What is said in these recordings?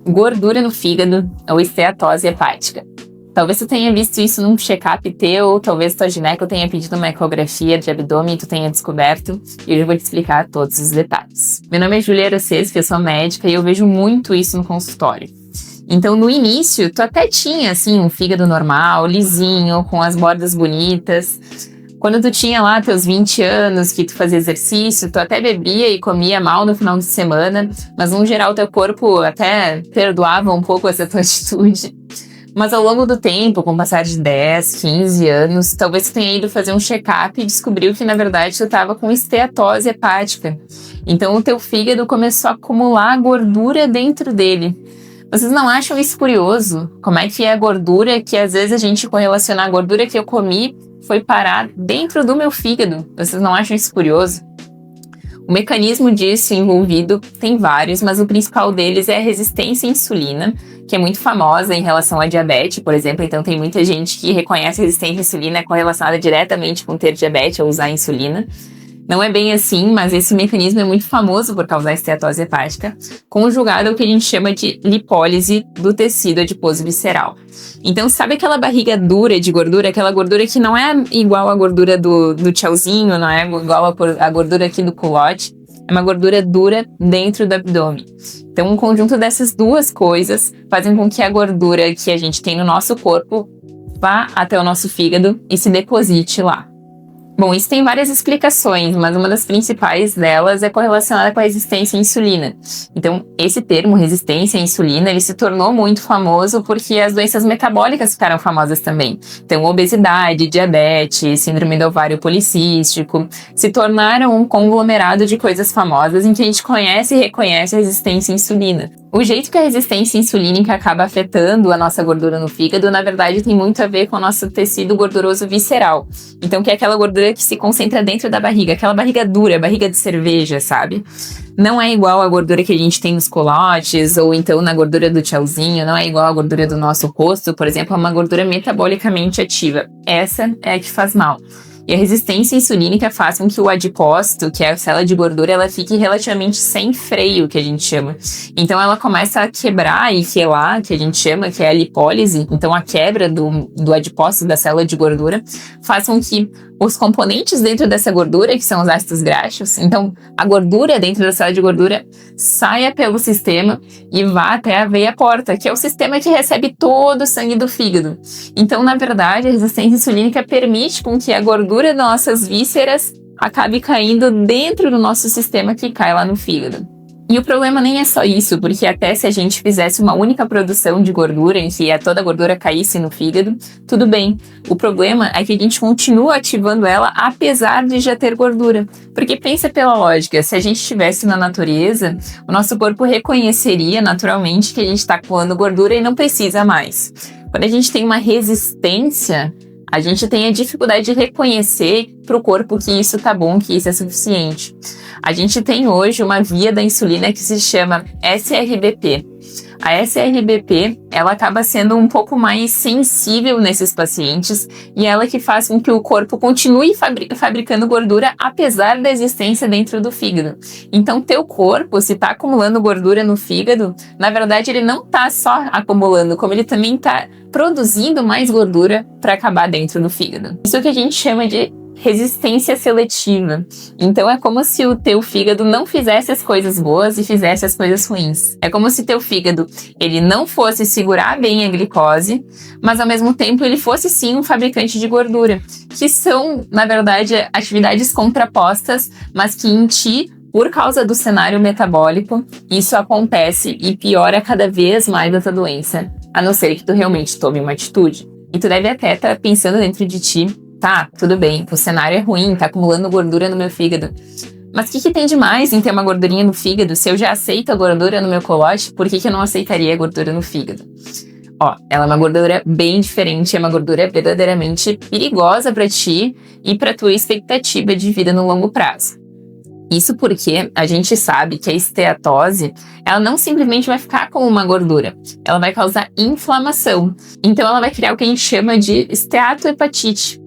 Gordura no fígado ou esteatose hepática. Talvez tu tenha visto isso num check-up teu, ou talvez tua gineco tenha pedido uma ecografia de abdômen e tu tenha descoberto, e eu já vou te explicar todos os detalhes. Meu nome é Julia Araceschi, eu sou médica e eu vejo muito isso no consultório. Então, no início, tu até tinha, assim, um fígado normal, lisinho, com as bordas bonitas. Quando tu tinha lá teus 20 anos, que tu fazia exercício, tu até bebia e comia mal no final de semana, mas no geral teu corpo até perdoava um pouco essa tua atitude. Mas ao longo do tempo, com o passar de 10, 15 anos, talvez tu tenha ido fazer um check-up e descobriu que na verdade tu estava com esteatose hepática. Então o teu fígado começou a acumular gordura dentro dele. Vocês não acham isso curioso? Como é que é a gordura que às vezes a gente correlaciona a gordura que eu comi foi parar dentro do meu fígado? Vocês não acham isso curioso? O mecanismo disso envolvido tem vários, mas o principal deles é a resistência à insulina, que é muito famosa em relação à diabetes, por exemplo. Então tem muita gente que reconhece a resistência à insulina correlacionada diretamente com ter diabetes ou usar insulina. Não é bem assim, mas esse mecanismo é muito famoso por causar esteatose hepática, conjugado ao que a gente chama de lipólise do tecido adiposo visceral. Então, sabe aquela barriga dura de gordura, aquela gordura que não é igual à gordura do tchauzinho, não é igual à gordura aqui do culote, é uma gordura dura dentro do abdômen. Então, um conjunto dessas duas coisas fazem com que a gordura que a gente tem no nosso corpo vá até o nosso fígado e se deposite lá. Bom, isso tem várias explicações, mas uma das principais delas é correlacionada com a resistência à insulina. Então, esse termo, resistência à insulina, ele se tornou muito famoso porque as doenças metabólicas ficaram famosas também. Então, obesidade, diabetes, síndrome do ovário policístico, se tornaram um conglomerado de coisas famosas em que a gente conhece e reconhece a resistência à insulina. O jeito que a resistência insulínica acaba afetando a nossa gordura no fígado, na verdade, tem muito a ver com o nosso tecido gorduroso visceral. Então, que é aquela gordura que se concentra dentro da barriga, aquela barriga dura, barriga de cerveja, sabe? Não é igual a gordura que a gente tem nos colotes, ou então na gordura do tchauzinho, não é igual a gordura do nosso rosto, por exemplo, é uma gordura metabolicamente ativa. Essa é a que faz mal. E a resistência insulínica faz com que o adipócito, que é a célula de gordura, ela fique relativamente sem freio, que a gente chama. Então ela começa a quebrar e quelar, que a gente chama, que é a lipólise. Então a quebra do adipócito, da célula de gordura, faz com que os componentes dentro dessa gordura, que são os ácidos graxos, então a gordura dentro da célula de gordura saia pelo sistema e vá até a veia porta, que é o sistema que recebe todo o sangue do fígado. Então, na verdade, a resistência insulínica permite com que a gordura das nossas vísceras acabe caindo dentro do nosso sistema que cai lá no fígado. E o problema nem é só isso, porque até se a gente fizesse uma única produção de gordura, em que toda a gordura caísse no fígado, tudo bem. O problema é que a gente continua ativando ela apesar de já ter gordura. Porque pensa pela lógica, se a gente estivesse na natureza, o nosso corpo reconheceria naturalmente que a gente está acumulando gordura e não precisa mais. Quando a gente tem uma resistência, a gente tem a dificuldade de reconhecer para o corpo que isso tá bom, que isso é suficiente. A gente tem hoje uma via da insulina que se chama SRBP. A SRBP, ela acaba sendo um pouco mais sensível nesses pacientes e ela que faz com que o corpo continue fabricando gordura apesar da existência dentro do fígado. Então, teu corpo, se está acumulando gordura no fígado, na verdade ele não está só acumulando, como ele também está produzindo mais gordura para acabar dentro do fígado. Isso que a gente chama de resistência seletiva. Então é como se o teu fígado não fizesse as coisas boas e fizesse as coisas ruins. É como se teu fígado ele não fosse segurar bem a glicose, mas ao mesmo tempo ele fosse sim um fabricante de gordura, que são, na verdade, atividades contrapostas, mas que em ti, por causa do cenário metabólico, isso acontece e piora cada vez mais essa doença, a não ser que tu realmente tome uma atitude. E tu deve até estar pensando dentro de ti, tá, tudo bem, o cenário é ruim, tá acumulando gordura no meu fígado. Mas o que tem de mais em ter uma gordurinha no fígado? Se eu já aceito a gordura no meu colote, por que eu não aceitaria a gordura no fígado? Ó, ela é uma gordura bem diferente, é uma gordura verdadeiramente perigosa pra ti e pra tua expectativa de vida no longo prazo. Isso porque a gente sabe que a esteatose, ela não simplesmente vai ficar como uma gordura, ela vai causar inflamação. Então ela vai criar o que a gente chama de esteatohepatite.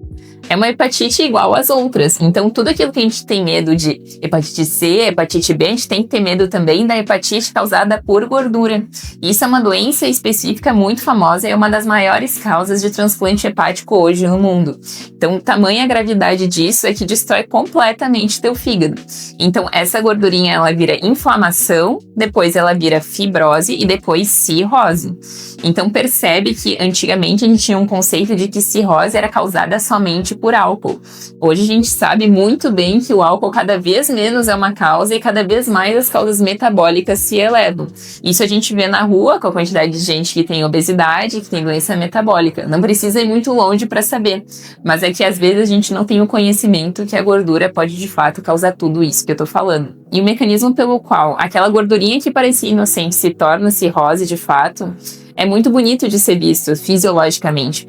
é uma hepatite igual às outras. Então, tudo aquilo que a gente tem medo de hepatite C, hepatite B, a gente tem que ter medo também da hepatite causada por gordura. Isso é uma doença específica muito famosa e é uma das maiores causas de transplante hepático hoje no mundo. Então, tamanha gravidade disso é que destrói completamente teu fígado. Então, essa gordurinha, ela vira inflamação, depois ela vira fibrose e depois cirrose. Então, percebe que antigamente a gente tinha um conceito de que cirrose era causada somente por álcool. Hoje a gente sabe muito bem que o álcool cada vez menos é uma causa e cada vez mais as causas metabólicas se elevam. Isso a gente vê na rua com a quantidade de gente que tem obesidade, que tem doença metabólica. Não precisa ir muito longe para saber, mas é que às vezes a gente não tem o conhecimento que a gordura pode de fato causar tudo isso que eu tô falando. E o mecanismo pelo qual aquela gordurinha que parecia inocente se torna cirrose de fato é muito bonito de ser visto fisiologicamente.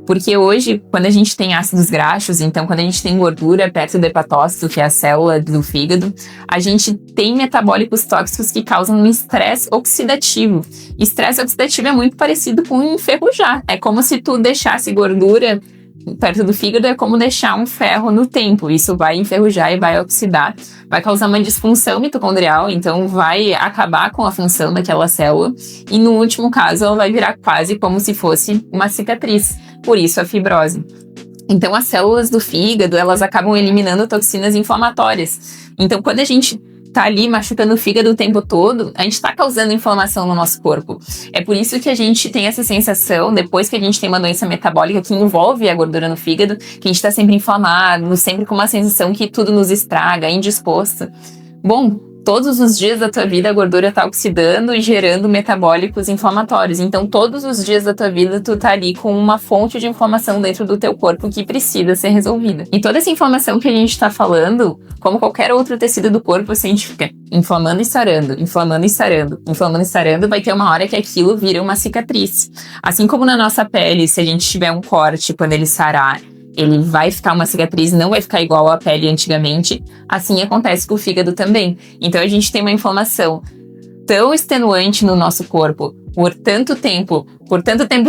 Porque hoje, quando a gente tem ácidos graxos, então quando a gente tem gordura perto do hepatócito, que é a célula do fígado, a gente tem metabólicos tóxicos que causam um estresse oxidativo. Estresse oxidativo é muito parecido com enferrujar. É como se tu deixasse gordura perto do fígado, é como deixar um ferro no tempo. Isso vai enferrujar e vai oxidar, vai causar uma disfunção mitocondrial, então vai acabar com a função daquela célula e no último caso ela vai virar quase como se fosse uma cicatriz, por isso a fibrose. Então as células do fígado, elas acabam eliminando toxinas inflamatórias. Então quando a gente tá ali machucando o fígado o tempo todo, a gente tá causando inflamação no nosso corpo. É por isso que a gente tem essa sensação, depois que a gente tem uma doença metabólica que envolve a gordura no fígado, que a gente tá sempre inflamado, sempre com uma sensação que tudo nos estraga, indisposto. Bom, todos os dias da tua vida a gordura tá oxidando e gerando metabólicos inflamatórios. Então, todos os dias da tua vida tu tá ali com uma fonte de inflamação dentro do teu corpo que precisa ser resolvida. E toda essa inflamação que a gente tá falando, como qualquer outro tecido do corpo, se a gente fica inflamando e sarando, inflamando e sarando, inflamando e sarando, vai ter uma hora que aquilo vira uma cicatriz. Assim como na nossa pele, se a gente tiver um corte, quando ele sarar, ele vai ficar uma cicatriz, não vai ficar igual à pele antigamente, assim acontece com o fígado também. Então a gente tem uma inflamação tão extenuante no nosso corpo, por tanto tempo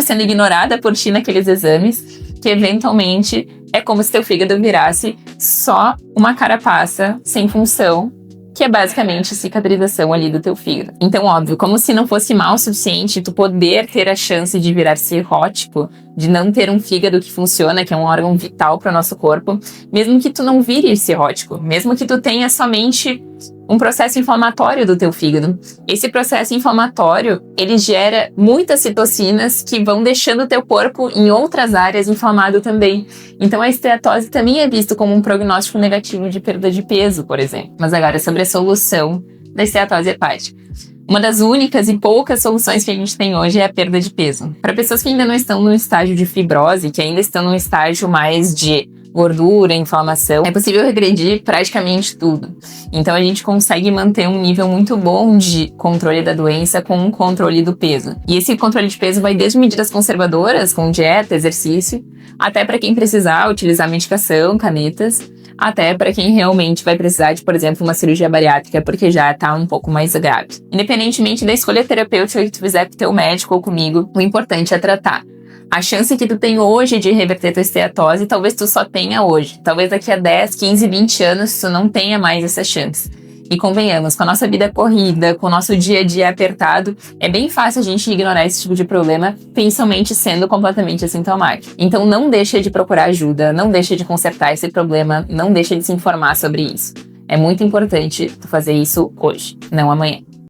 sendo ignorada por ti naqueles exames, que eventualmente é como se teu fígado virasse só uma carapaça sem função, que é basicamente a cicatrização ali do teu fígado. Então, óbvio, como se não fosse mal o suficiente tu poder ter a chance de virar cirrótico, de não ter um fígado que funciona, que é um órgão vital para o nosso corpo, mesmo que tu não vire cirrótico, mesmo que tu tenha somente um processo inflamatório do teu fígado. Esse processo inflamatório, ele gera muitas citocinas que vão deixando o teu corpo em outras áreas inflamado também. Então a esteatose também é visto como um prognóstico negativo de perda de peso, por exemplo. Mas agora sobre a solução da esteatose hepática. Uma das únicas e poucas soluções que a gente tem hoje é a perda de peso. Para pessoas que ainda não estão no estágio de fibrose, que ainda estão no estágio mais de gordura, inflamação, é possível regredir praticamente tudo. Então a gente consegue manter um nível muito bom de controle da doença com um controle do peso. E esse controle de peso vai desde medidas conservadoras, com dieta, exercício, até para quem precisar utilizar medicação, canetas, até para quem realmente vai precisar de, por exemplo, uma cirurgia bariátrica, porque já tá um pouco mais grave. Independentemente da escolha terapêutica que tu fizer com teu médico ou comigo, o importante é tratar. A chance que tu tem hoje de reverter tua esteatose, talvez tu só tenha hoje. Talvez daqui a 10, 15, 20 anos tu não tenha mais essa chance. E convenhamos, com a nossa vida corrida, com o nosso dia a dia apertado, é bem fácil a gente ignorar esse tipo de problema, principalmente sendo completamente assintomático. Então não deixa de procurar ajuda, não deixa de consertar esse problema, não deixa de se informar sobre isso. É muito importante tu fazer isso hoje, não amanhã.